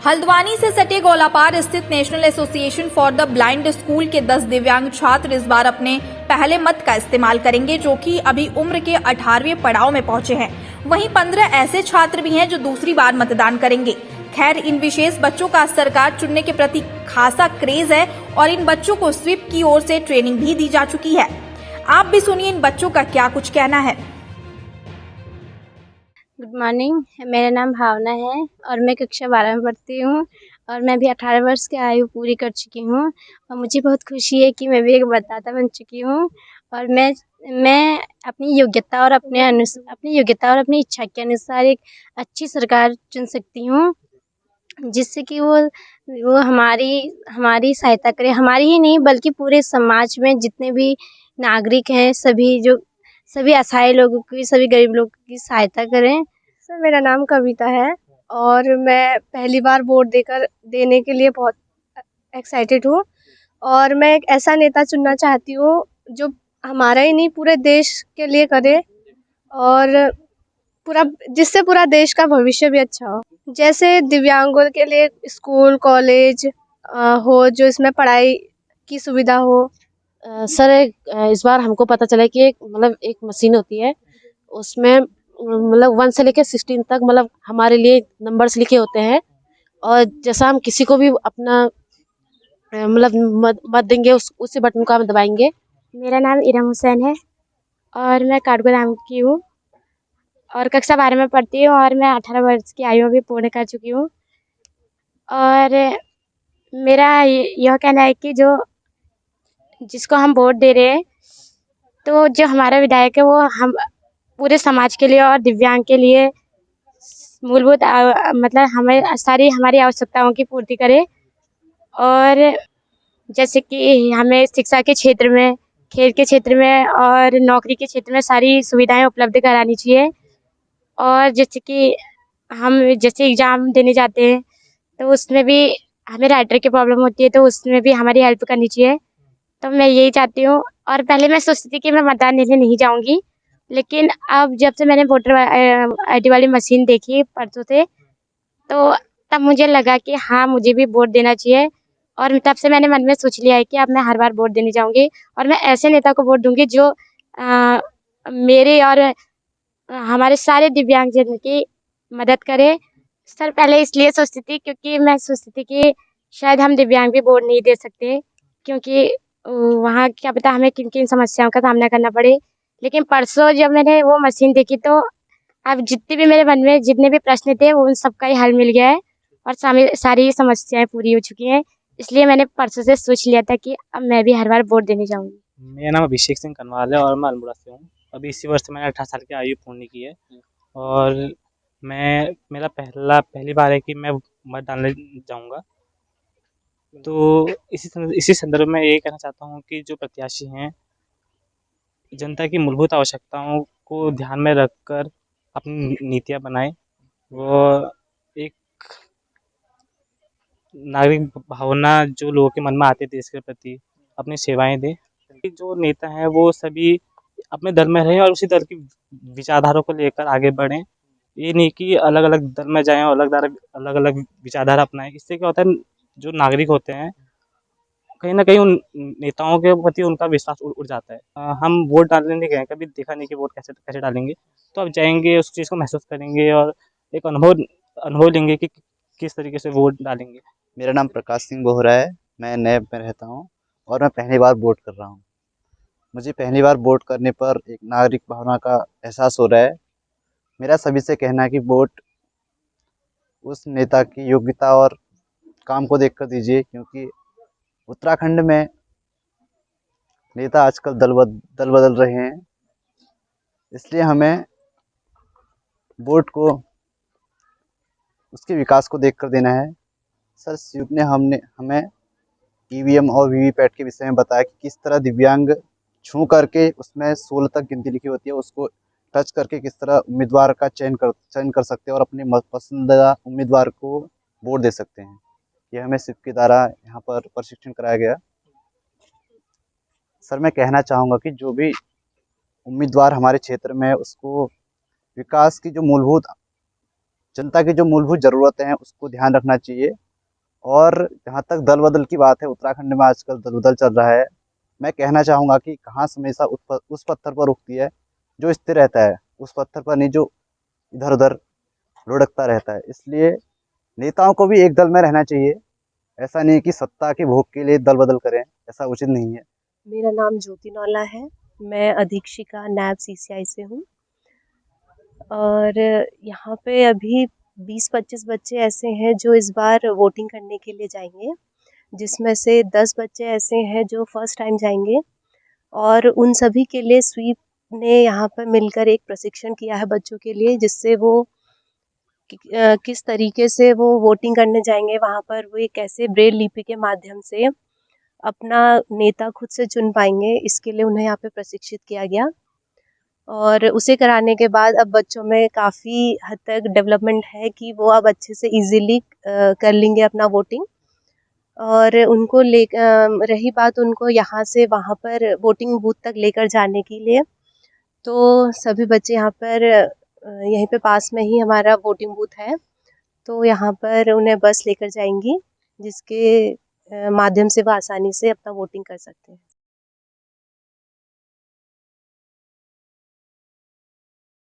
हल्द्वानी से सटे गोलापार स्थित national association for the blind school के 10 दिव्यांग छात्र इस बार अपने पहले मत का इस्तेमाल करेंगे, जो कि अभी उम्र के 18वें पड़ाव में पहुंचे हैं। वहीं 15 ऐसे छात्र भी हैं जो दूसरी बार मतदान करेंगे। खैर, इन विशेष बच्चों का सरकार चुनने के प्रति खासा क्रेज है और इन बच्चों को स्वीप की ओर से ट्रेनिंग भी दी जा चुकी है। आप भी सुनिए इन बच्चों का क्या कुछ कहना है। गुड मॉर्निंग, मेरा नाम भावना है और मैं कक्षा 12 में पढ़ती हूँ और मैं भी 18 वर्ष की आयु पूरी कर चुकी हूँ और मुझे बहुत खुशी है कि मैं भी एक मतदाता बन चुकी हूँ और मैं अपनी योग्यता और अपनी इच्छा के अनुसार एक अच्छी सरकार चुन सकती हूँ, जिससे कि वो हमारी सहायता करे। हमारी ही नहीं बल्कि पूरे समाज में जितने भी नागरिक हैं, सभी असहाय लोगों की, सभी गरीब लोगों की सहायता करें। सर, मेरा नाम कविता है और मैं पहली बार वोट देने के लिए बहुत एक्साइटेड हूँ और मैं एक ऐसा नेता चुनना चाहती हूँ जो हमारा ही नहीं पूरे देश के लिए करे और जिससे पूरा देश का भविष्य भी अच्छा हो। जैसे दिव्यांगों के लिए स्कूल कॉलेज हो, जो इसमें पढ़ाई की सुविधा हो। सर, इस बार हमको पता चला कि एक मशीन होती है, उसमें 1 से लेकर 16 तक हमारे लिए नंबर्स लिखे होते हैं और जैसा हम किसी को भी अपना मत देंगे उसी बटन को हम दबाएंगे। मेरा नाम इरम हुसैन है और मैं काठगोदाम की हूँ और कक्षा 12 में पढ़ती हूँ और मैं 18 वर्ष की आयु भी पूर्ण कर चुकी हूँ। और मेरा यह कहना है कि जिसको हम वोट दे रहे हैं, तो जो हमारा विधायक है वो हम पूरे समाज के लिए और दिव्यांग के लिए मूलभूत हमें सारी हमारी आवश्यकताओं की पूर्ति करे। और जैसे कि हमें शिक्षा के क्षेत्र में, खेल के क्षेत्र में और नौकरी के क्षेत्र में सारी सुविधाएं उपलब्ध करानी चाहिए। और जैसे कि हम एग्ज़ाम देने जाते हैं तो उसमें भी हमें राइटर की प्रॉब्लम होती है, तो उसमें भी हमारी हेल्प करनी चाहिए। तो मैं यही चाहती हूँ। और पहले मैं सोचती थी कि मैं मतदान देने नहीं जाऊँगी, लेकिन अब जब से मैंने वोटर आईडी वाली मशीन देखी परसों से, तो तब मुझे लगा कि हाँ, मुझे भी वोट देना चाहिए। और तब से मैंने मन में सोच लिया है कि अब मैं हर बार वोट देने जाऊँगी और मैं ऐसे नेता को वोट दूँगी जो मेरे और हमारे सारे दिव्यांगजन की मदद करे। सर, पहले इसलिए सोचती थी क्योंकि मैं सोचती थी कि शायद हम दिव्यांग भी वोट नहीं दे सकते, क्योंकि वहाँ क्या पता हमें किन-किन समस्याओं का सामना करना पड़े। लेकिन परसों जब मैंने वो मशीन देखी, तो अब जितने भी मेरे मन में जितने भी प्रश्न थे वो उन सबका ही हल मिल गया है और सारी समस्याएँ पूरी हो चुकी हैं। इसलिए मैंने परसों से सोच लिया था कि अब मैं भी हर बार वोट देने जाऊँगी। मेरा नाम अभिषेक सिंह कनवाल है और मैं अल्मोड़ा से हूँ। अभी इसी वर्ष मैंने 18 साल की आयु पूर्ण की है और मेरा पहली बार है कि मैं मत डालने जाऊँगा। तो इसी संदर्भ में ये कहना चाहता हूँ कि जो प्रत्याशी हैं, जनता की मूलभूत आवश्यकताओं को ध्यान में रखकर अपनी नीतियाँ बनाएँ। वो एक नागरिक भावना जो लोगों के मन में आती है देश के प्रति, अपनी सेवाएँ दें। जो नेता हैं वो सभी अपने दल में रहें और उसी दल की विचारधारा को लेकर आगे बढ़ें। ये नहीं कि अलग-अलग दल में जाएँ और अलग-अलग विचारधारा अपनाएँ। इससे क्या होता है, जो नागरिक होते हैं, कहीं न कहीं उन नेताओं के प्रति उनका विश्वास उठ जाता है। हम वोट डालने नहीं गए, कभी देखा नहीं कि वोट कैसे कैसे डालेंगे। तो अब जाएँगे, उस चीज़ को महसूस करेंगे और एक अनुभव लेंगे कि किस तरीके से वोट डालेंगे। मेरा नाम प्रकाश सिंह बोहरा है। मैं नैब में रहता हूँ और मैं पहली बार वोट कर रहा हूँ। मुझे पहली बार वोट करने पर एक नागरिक भावना का एहसास हो रहा है। मेरा सभी से कहना है कि वोट उस नेता की योग्यता और काम को देखकर दीजिए, क्योंकि उत्तराखंड में नेता आजकल दल बदल रहे हैं। इसलिए हमें वोट को उसके विकास को देखकर देना है। सर स्वीप ने हमें ईवीएम और वीवीपैट के विषय में बताया कि किस तरह दिव्यांग छू करके उसमें 16 तक गिनती लिखी होती है, उसको टच करके किस तरह उम्मीदवार का चयन कर सकते हैं और अपने पसंदीदा उम्मीदवार को वोट दे सकते हैं। ये हमें स्वीप के द्वारा यहाँ पर प्रशिक्षण कराया गया। सर, मैं कहना चाहूँगा कि जो भी उम्मीदवार हमारे क्षेत्र में है, उसको विकास की जो मूलभूत जनता की जो मूलभूत ज़रूरतें हैं उसको ध्यान रखना चाहिए। और जहाँ तक दल बदल की बात है, उत्तराखंड में आजकल दल बदल चल रहा है। मैं कहना चाहूँगा कि घास हमेशा उस पत्थर पर उगती है जो स्थिर रहता है, उस पत्थर पर नहीं जो इधर उधर लुढ़कता रहता है। इसलिए नेताओं को भी एक दल में रहना चाहिए। ऐसा नहीं है कि सत्ता की भोग के लिए दल बदल करें, ऐसा उचित नहीं है। मेरा नाम ज्योति नौला है। मैं अधीक्षिका नैब सीसीआई से हूँ और यहाँ पे अभी 20-25 बच्चे ऐसे हैं जो इस बार वोटिंग करने के लिए जाएंगे, जिसमें से 10 बच्चे ऐसे हैं जो फर्स्ट टाइम जाएंगे और उन सभी के लिए स्वीप ने यहाँ पर मिलकर एक प्रशिक्षण किया है बच्चों के लिए, जिससे वो किस तरीके से वो वोटिंग करने जाएंगे, वहाँ पर वो कैसे ब्रेल लिपि के माध्यम से अपना नेता खुद से चुन पाएंगे, इसके लिए उन्हें यहाँ पे प्रशिक्षित किया गया। और उसे कराने के बाद अब बच्चों में काफ़ी हद तक डेवलपमेंट है कि वो अब अच्छे से इजीली कर लेंगे अपना वोटिंग। और उनको रही बात उनको यहाँ से वहाँ पर वोटिंग बूथ तक लेकर जाने के लिए, तो सभी बच्चे यहाँ पर यहीं पे पास में ही हमारा वोटिंग बूथ है, तो यहाँ पर उन्हें बस लेकर जाएंगी, जिसके माध्यम से वो आसानी से अपना वोटिंग कर सकते हैं।